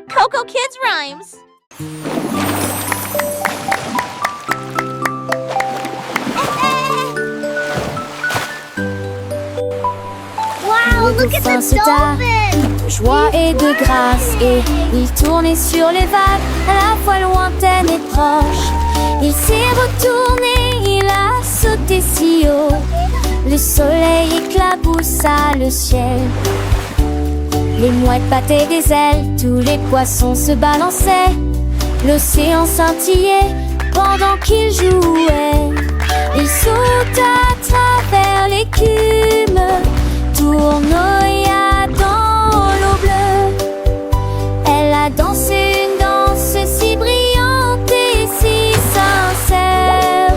Coco Kids Rhymes. Wow, look at the dolphin! De joie et de grâce, et il tournait sur les vagues, à la fois lointaine et proche. Il s'est retourné, il a sauté si haut, le soleil éclaboussa le ciel. Les mouettes battaient des ailes, tous les poissons se balançaient, l'océan scintillait pendant qu'il jouait. Il saute à travers l'écume, tournoya dans l'eau bleue. Elle a dansé une danse si brillante et si sincère.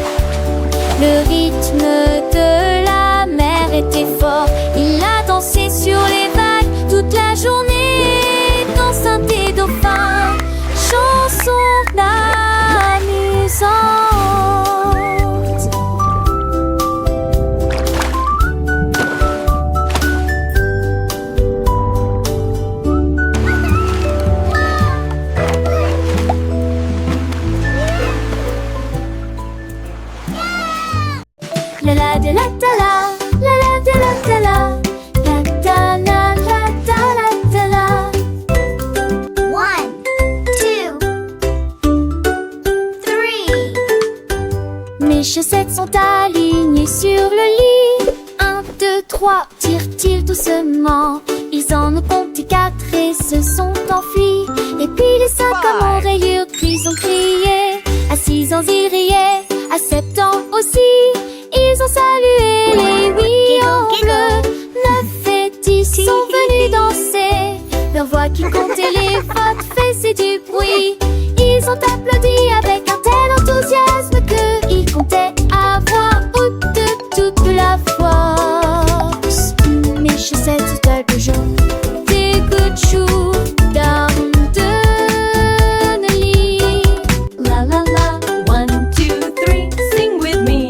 Le rythme de la mer était fort, il a dansé sur les vagues toute la journée, dansant des dauphins, chanson amusante. La la de la ta la, la la de la ta la, la ta la la ta la ta la. 1, 2, 3. Mes chaussettes sont alignées sur le lit. 1, 2, 3, tirent-ils doucement. Ils en ont compté 4 et se sont enfuis. Et puis les 5 hommes en rayures ils ont crié. À 6 ans ils riaient, à 7 ans aussi. Ils ont salué les 8 en bleu. 9 et 10 sont venus danser. Leur voix qui comptait les votes faisait du bruit. Ils ont applaudi avec un tel enthousiasme qu'ils comptaient avoir de toute la force. Mes chaussettes sont quelque jaune, des gouttes de chou, d'armes de Nelly. La la la, 1, 2, 3, sing with me.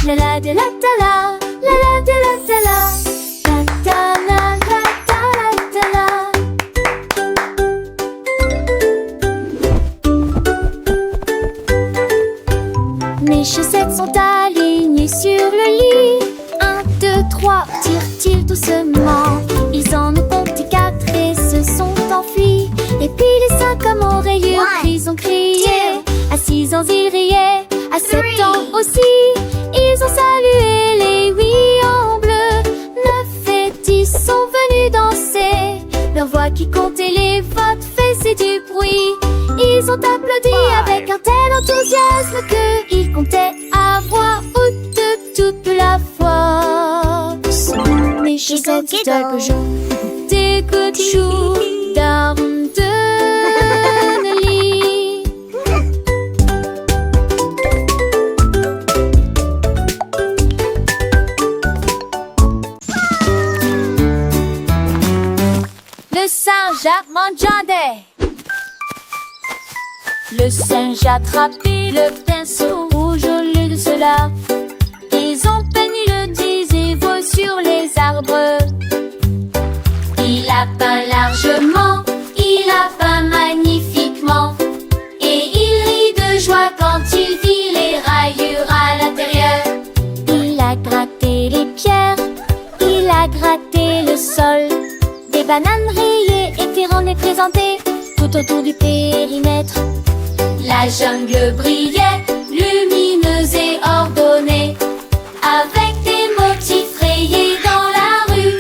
La la de la ta la, la la de la ta la, la ta la la ta la ta la. Mes chaussettes sont alignées sur le lit. 1, 2, 3, tirent-ils doucement. Ils en ont compté 4 et se sont enfuis. Et puis les 5 hommes en rayures ils ont crié. À 6 ans ils riaient, à 7 ans aussi. Ils ont salué les 8 en bleu. 9 et 10 sont venus danser. Leur voix qui comptait les votes faisait du bruit. Ils ont applaudi avec un tel enthousiasme qu'ils comptaient avoir de toute la force. Mes chaussettes sont quelque jaune, des gouttes de chou, d'armes de Nelly. Le singe a mangé. Le singe a attrapé le pinceau rouge au lieu de cela. Ils ont peigné le gazebo sur les arbres. Il a peint largement, il a peint magnifiquement. Et il rit de joie quand il vit les rayures à l'intérieur. Il a gratté les pierres, il a gratté le sol. Des bananes rayées étaient rondées présentées tout autour du périmètre. La jungle brillait, lumineuse et ordonnée, avec des motifs rayés dans la rue.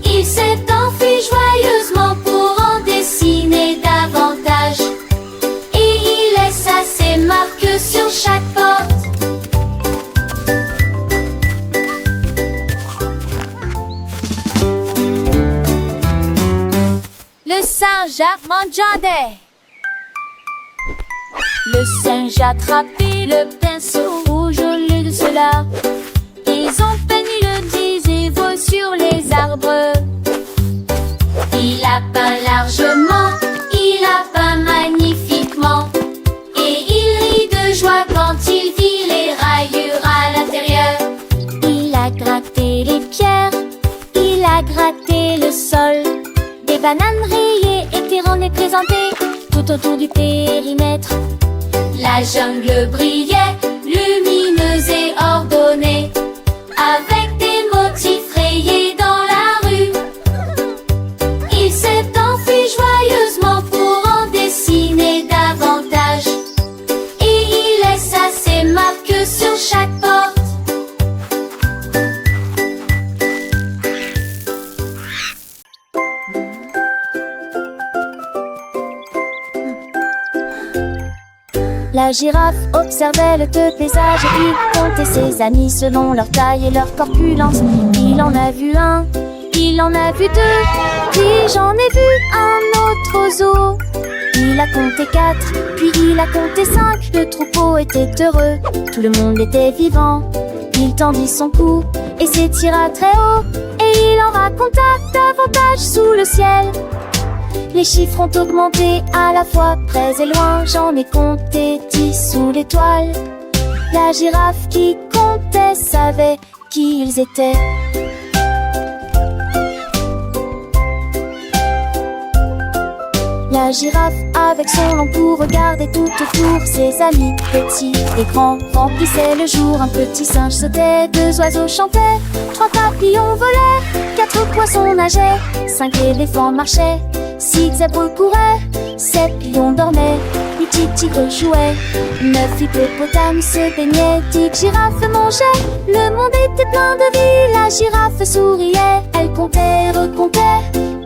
Il s'est enfui joyeusement pour en dessiner davantage. Et il laissa ses marques sur chaque porte. Le singe a mangé. Le singe a attrapé le pinceau rouge au lieu de cela. Ils ont peigné le gazebo sur les arbres. Il a peint largement, il a peint magnifiquement. Et il rit de joie quand il vit les rayures à l'intérieur. Il a gratté les pierres, il a bananes rayées étaient rondées présentées tout autour du périmètre. La jungle brillait, lumineuse et ordonnée, avec des motifs rayés dans la rue. Il s'est enfui joyeusement pour en dessiner davantage, et il laissa ses marques sur chaque porte. La girafe observait le paysage et il comptait ses amis selon leur taille et leur corpulence. Il en a vu un, il en a vu deux, puis j'en ai vu un autre au zoo. Il a compté 4, puis il a compté 5. Le troupeau était heureux, tout le monde était vivant. Il tendit son cou et s'étira très haut, et il en raconta davantage sous le ciel. Les chiffres ont augmenté à la fois près et loin. J'en ai compté 10 sous l'étoile. La girafe qui comptait savait qui ils étaient. La girafe avec son long cou regardait tout autour. Ses amis petits et grands remplissaient le jour. Un petit singe sautait, 2 oiseaux chantaient, 3 papillons volaient, 4 poissons nageaient, 5 éléphants marchaient, 6 zèbres couraient, 7 lions dormaient, 8 tigres jouaient, 9 hippopotames se baignaient, 10 girafes mangeaient. Le monde était plein de vie, la girafe souriait. Elle comptait, recomptait,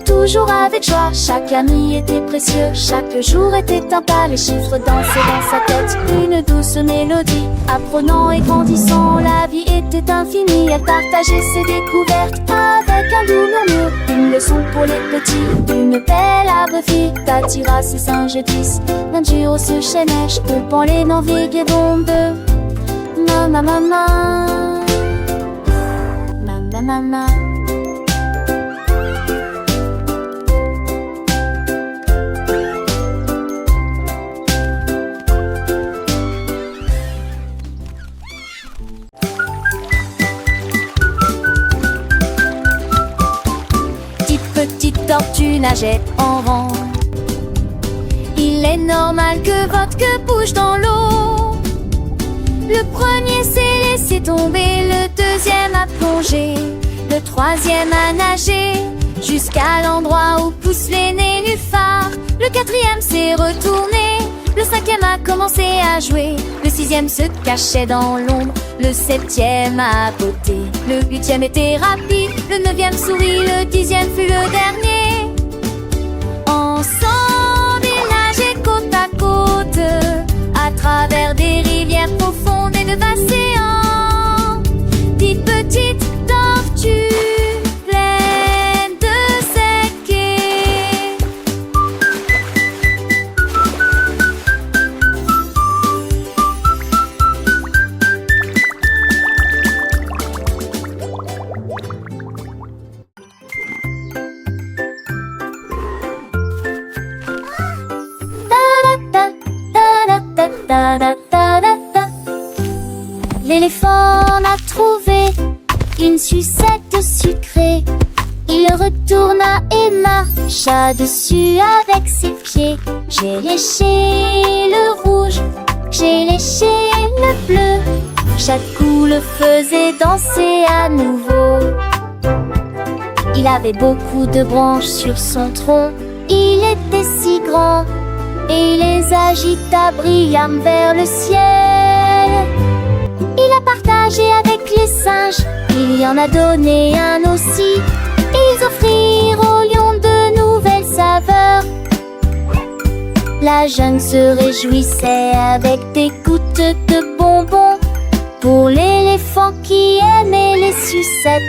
toujours avec joie. Chaque ami était précieux, chaque jour était un pas. Les chiffres dansaient dans sa tête, une douce mélodie. Apprenant et grandissant, la vie était infinie. Elle partageait ses découvertes avec un doux murmure. Une leçon pour les petits, une belle arbre-fille. T'attira ses singes 10, d'un duo se chaînait. Je peux pas les naviguer donc de Mama mama Mama mama. Petite tortue nageait en rang. Il est normal que votre queue bouge dans l'eau. Le premier s'est laissé tomber, le deuxième a plongé, le troisième a nagé jusqu'à l'endroit où poussent les nénuphars. Le quatrième s'est retourné, le cinquième a commencé à jouer, le sixième se cachait dans l'ombre, le septième a botté, le huitième était rapide, le neuvième sourit, le dixième fut le dernier. Ensemble ils nageaient côte à côte, à travers des rivières profondes et de vastes océans. Dites petites tortues pleines de séquelles. L'éléphant a trouvé une sucette sucrée. Il retourna et marcha dessus avec ses pieds. J'ai léché le rouge, j'ai léché le bleu. Chaque coup le faisait danser à nouveau. Il avait beaucoup de branches sur son tronc. Il était si grand et les agita brillamment vers le ciel. Il a partagé avec les singes, il y en a donné un aussi. Ils offrirent aux lions de nouvelles saveurs. La jungle se réjouissait avec des gouttes de bonbons pour l'éléphant qui aimait les sucettes.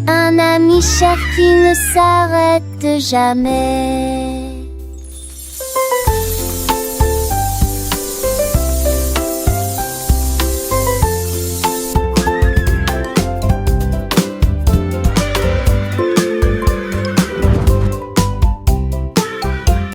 Un ami cher qui ne s'arrête jamais.